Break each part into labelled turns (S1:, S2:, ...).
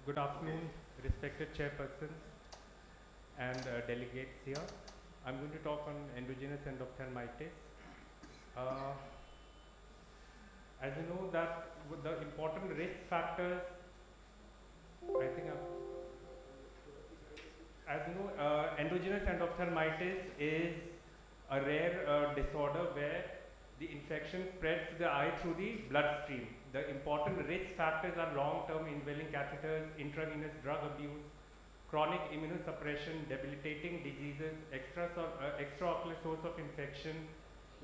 S1: Good afternoon, respected chairpersons and delegates here. I'm going to talk on endogenous endophthalmitis. Uh, as you know that with the important risk factors, I think as you know, endogenous endophthalmitis is a rare disorder where the infection spreads to the eye through the bloodstream. The important risk factors are long-term indwelling catheters, intravenous drug abuse, chronic immunosuppression, debilitating diseases, extraocular source of infection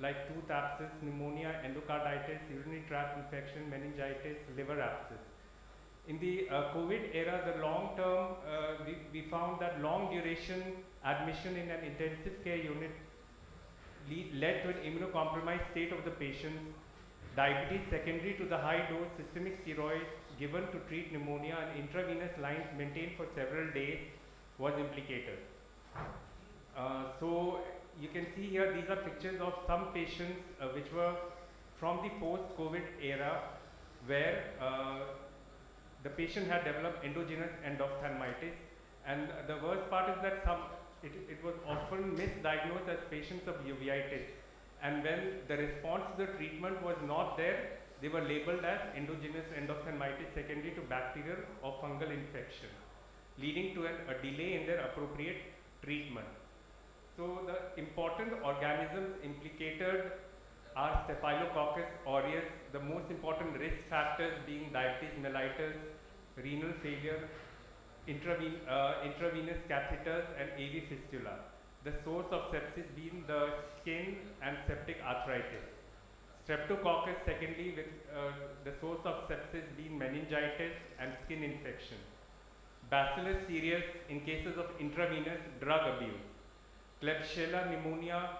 S1: like tooth abscess, pneumonia, endocarditis, urinary tract infection, meningitis, liver abscess. In the COVID era, the long term, we found that long duration admission in an intensive care unit led to an immunocompromised state of the patient, diabetes secondary to the high dose systemic steroids given to treat pneumonia and intravenous lines maintained for several days was implicated. So you can see here these are pictures of some patients which were from the post-COVID era where the patient had developed endogenous endophthalmitis, and the worst part is that it was often misdiagnosed as patients of uveitis, and when the response to the treatment was not there, they were labeled as endogenous endophthalmitis secondary to bacterial or fungal infection, leading to a delay in their appropriate treatment. So the important organisms implicated are Staphylococcus aureus, the most important risk factors being diabetes mellitus, renal failure, intravenous catheters, and AV fistula. The source of sepsis being the skin and septic arthritis. Streptococcus secondly, with the source of sepsis being meningitis and skin infection. Bacillus cereus in cases of intravenous drug abuse. Klebsiella pneumonia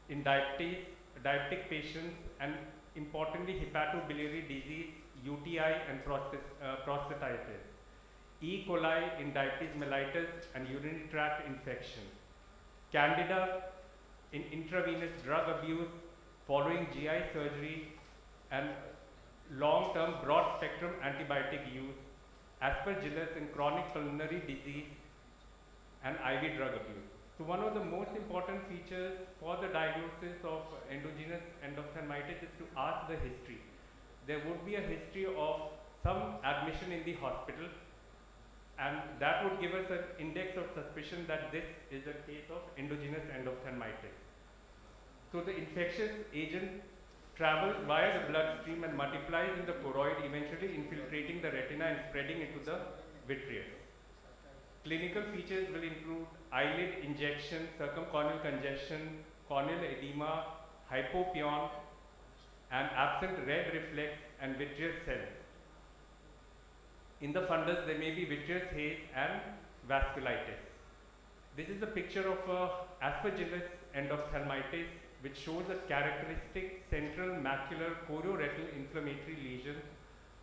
S1: in diabetic patients, and importantly hepatobiliary disease, UTI, and prostatitis. E. coli in diabetes mellitus and urinary tract infection. Candida in intravenous drug abuse following GI surgery and long-term broad-spectrum antibiotic use. Aspergillus in chronic pulmonary disease and IV drug abuse. So one of the most important features for the diagnosis of endogenous endophthalmitis is to ask the history. There would be a history of some admission in the hospital, and that would give us an index of suspicion that this is a case of endogenous endophthalmitis. So the infectious agent travels via the bloodstream and multiplies in the choroid, eventually infiltrating the retina and spreading into the vitreous. Clinical features will include eyelid injection, circumcorneal congestion, corneal edema, hypopyon, and absent red reflex and vitreous cells. In the fundus, there may be vitreous haze and vasculitis. This is a picture of Aspergillus endophthalmitis, which shows a characteristic central macular chorioretinal inflammatory lesion,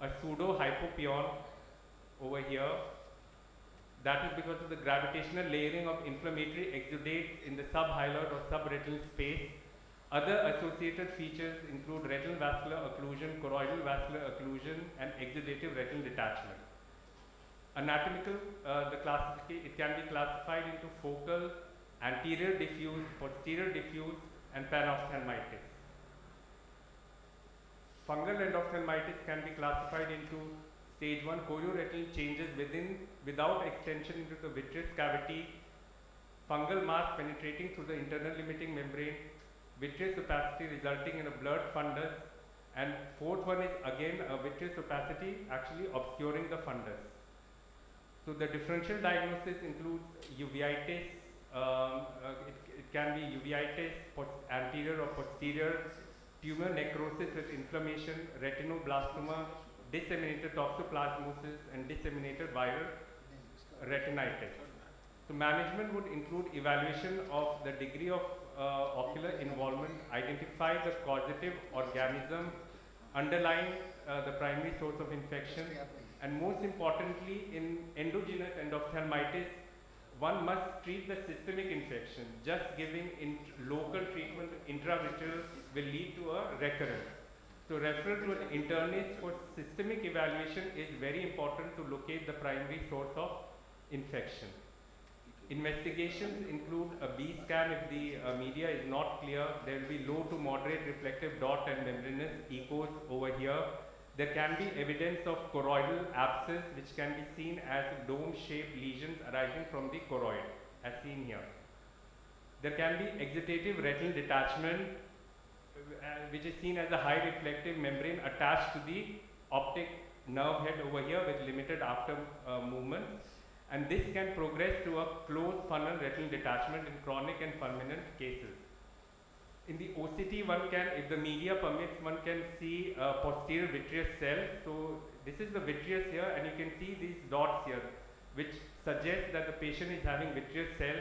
S1: a pseudo-hypopyon over here. That is because of the gravitational layering of inflammatory exudates in the subhyaloid or subretinal space. Other associated features include retinal vascular occlusion, choroidal vascular occlusion, and exudative retinal detachment. Anatomical, it can be classified into focal, anterior diffuse, posterior diffuse, and panophthalmitis. Fungal endophthalmitis can be classified into stage 1 chorioretinal changes without extension into the vitreous cavity, fungal mass penetrating through the internal limiting membrane, vitreous opacity resulting in a blurred fundus, and fourth one is again a vitreous opacity actually obscuring the fundus. So the differential diagnosis includes uveitis, it can be uveitis anterior or posterior, tumor necrosis with inflammation, retinoblastoma, disseminated toxoplasmosis, and disseminated viral retinitis. So management would include evaluation of the degree of ocular involvement, identify the causative organism underlying the primary source of infection, and most importantly, in endogenous endophthalmitis, one must treat the systemic infection. Just giving local treatment intravitreal will lead to a recurrence. So referral to an internist for systemic evaluation is very important to locate the primary source of infection. Investigations include a B scan if the media is not clear. There will be low to moderate reflective dot and membranous echoes over here. There can be evidence of choroidal abscess, which can be seen as dome-shaped lesions arising from the choroid, as seen here. There can be exudative retinal detachment, which is seen as a high reflective membrane attached to the optic nerve head over here with limited after movement. And this can progress to a closed funnel retinal detachment in chronic and fulminant cases. In the OCT, one can, if the media permits, one can see posterior vitreous cells. So this is the vitreous here, and you can see these dots here, which suggest that the patient is having vitreous cells.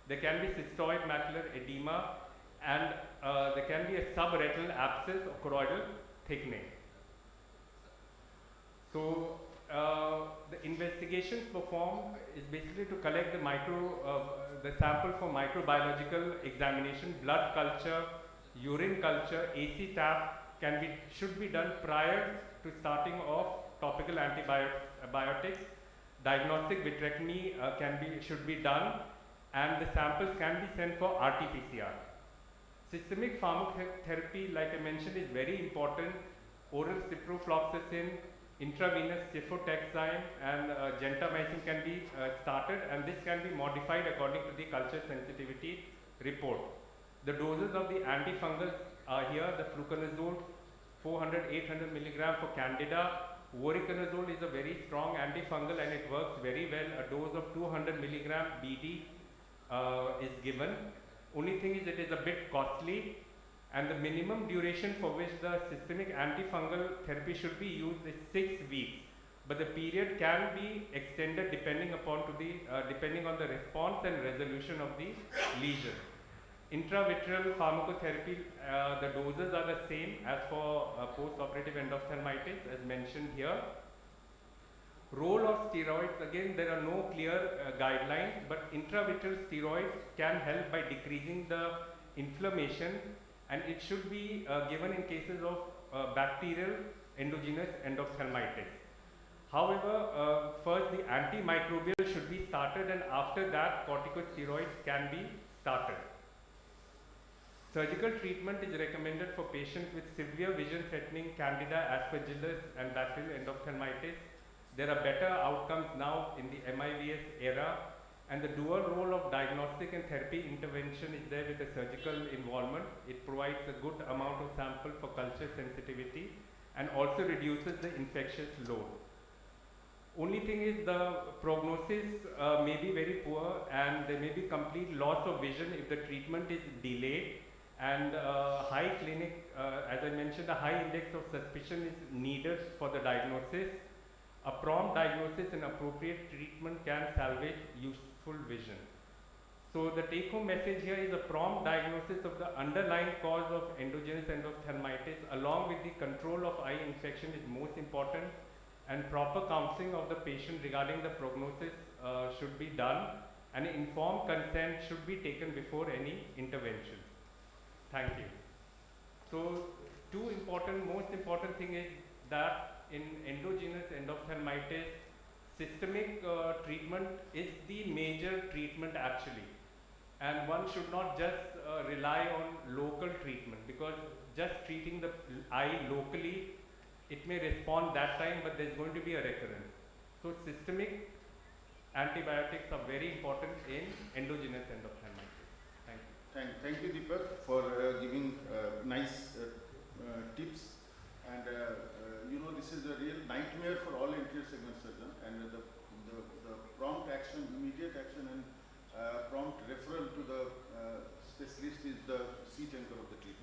S1: There can be cystoid macular edema, and there can be a subretinal abscess or choroidal thickening. So the investigations performed is basically to collect the sample for microbiological examination, blood culture, urine culture, AC tap should be done prior to starting of topical antibiotics. Diagnostic vitrectomy should be done, and the samples can be sent for RT-PCR. Systemic pharmacotherapy, like I mentioned, is very important. Oral ciprofloxacin, intravenous cefotaxime, and gentamicin can be started, and this can be modified according to the culture sensitivity report. The doses of the antifungals are here. The fluconazole 400-800 milligram for candida. Voriconazole is a very strong antifungal and it works very well. A dose of 200 milligram BD is given. Only thing is it is a bit costly, and the minimum duration for which the systemic antifungal therapy should be used is 6 weeks, but the period can be extended depending on the response and resolution of the lesion. Intravitreal pharmacotherapy, the doses are the same as for post-operative endophthalmitis as mentioned here. Role of steroids, again there are no clear guidelines, but intravitreal steroids can help by decreasing the inflammation, and it should be given in cases of bacterial endogenous endophthalmitis. However, first the antimicrobial should be started, and after that corticosteroids can be started. Surgical treatment is recommended for patients with severe vision threatening candida, aspergillus and bacterial endophthalmitis. There are better outcomes now in the MIVS era, and the dual role of diagnostic and therapy intervention is there with the surgical involvement. It provides a good amount of sample for culture sensitivity and also reduces the infectious load. Only thing is the prognosis may be very poor, and there may be complete loss of vision if the treatment is delayed, and high clinic, as I mentioned, a high index of suspicion is needed for the diagnosis. A prompt diagnosis and appropriate treatment can salvage useful vision. So the take-home message here is a prompt diagnosis of the underlying cause of endogenous endophthalmitis along with the control of eye infection is most important, and proper counseling of the patient regarding the prognosis should be done, and informed consent should be taken before any intervention. Thank you. So most important thing is that in endogenous endophthalmitis, systemic treatment is the major treatment actually, and one should not just rely on local treatment, because just treating the eye locally, it may respond that time, but there's going to be a recurrence. So systemic antibiotics are very important in endogenous endophthalmitis. Thank you.
S2: Thank you, Deepak, for giving nice tips. And you know, this is a real nightmare for all anterior segment surgeons, and the prompt action, immediate action, and prompt referral to the specialist is the seat anchor of the treatment.